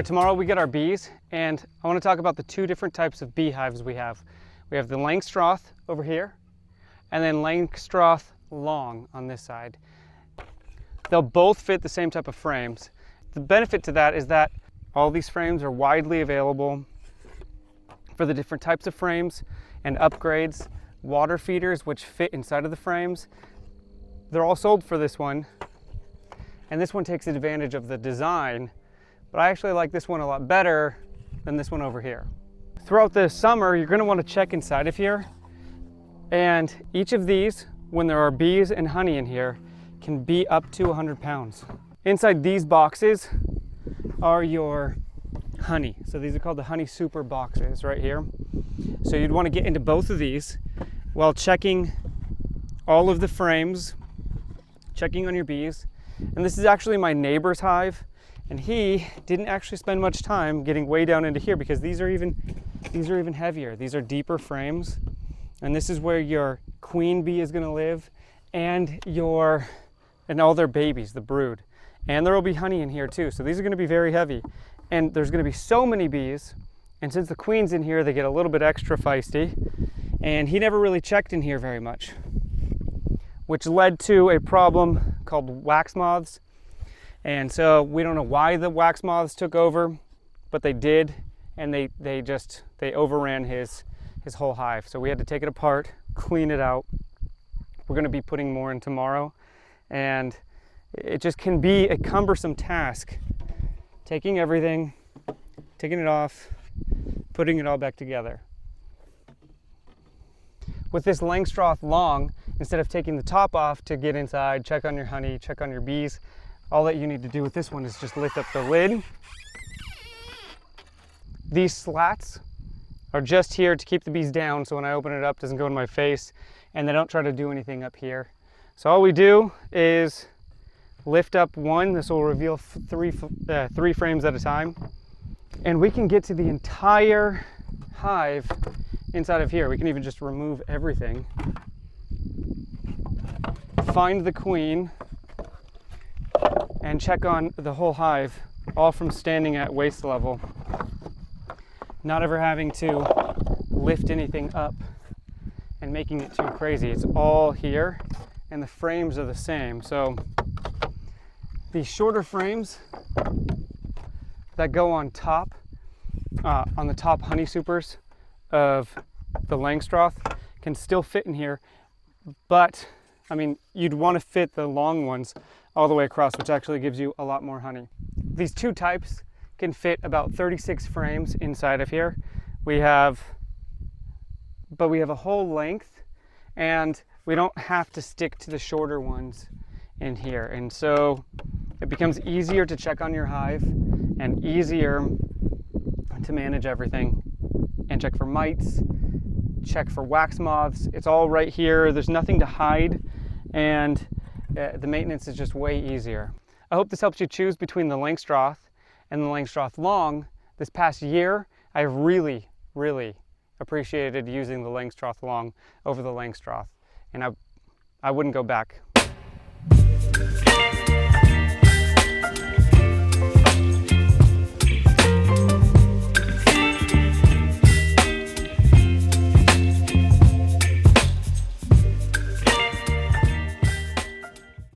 right, tomorrow we get our bees, and I want to talk about the two different types of beehives we have. We have the Lengstroth over here, and then Lengstroth Long on this side. They'll both fit the same type of frames. The benefit to that is that all these frames are widely available for the different types of frames and upgrades. Water feeders which fit inside of the frames, they're all sold for this one, and this one takes advantage of the design, but I actually like this one a lot better than this one over here. Throughout the summer, you're going to want to check inside of here, and each of these, when there are bees and honey in here, can be up to 100 pounds. Inside these boxes are your honey. So these are called the honey super boxes right here. So you'd want to get into both of these while checking all of the frames, checking on your bees. And this is actually my neighbor's hive, and he didn't actually spend much time getting way down into here because these are even heavier. These are deeper frames, and this is where your queen bee is going to live, and all their babies, the brood. And there will be honey in here too, so these are going to be very heavy. And there's going to be so many bees, and since the queen's in here, they get a little bit extra feisty. And he never really checked in here very much, which led to a problem called wax moths. And so we don't know why the wax moths took over, but they did, and they overran his whole hive. So we had to take it apart, clean it out. We're going to be putting more in tomorrow, and it just can be a cumbersome task, taking everything, taking it off, putting it all back together. With this Langstroth Long, instead of taking the top off to get inside, check on your honey, check on your bees, all that you need to do with this one is just lift up the lid. These slats are just here to keep the bees down, so when I open it up, it doesn't go in my face, and they don't try to do anything up here. So all we do is lift up one. This will reveal three frames at a time, and we can get to the entire hive inside of here. We can even just remove everything, find the queen, and check on the whole hive, all from standing at waist level, not ever having to lift anything up and making it too crazy. It's all here, and the frames are the same. So these shorter frames that go on top, on the top honey supers of the Langstroth, can still fit in here, but I mean, you'd want to fit the long ones all the way across, which actually gives you a lot more honey. These two types can fit about 36 frames inside of here. We have a whole length, and we don't have to stick to the shorter ones in here. And so it becomes easier to check on your hive and easier to manage everything and check for mites, check for wax moths. It's all right here. There's nothing to hide, and the maintenance is just way easier. I hope this helps you choose between the Lengstroth and the Lengstroth Long. This past year, I really, really appreciated using the Lengstroth Long over the Lengstroth, and I wouldn't go back.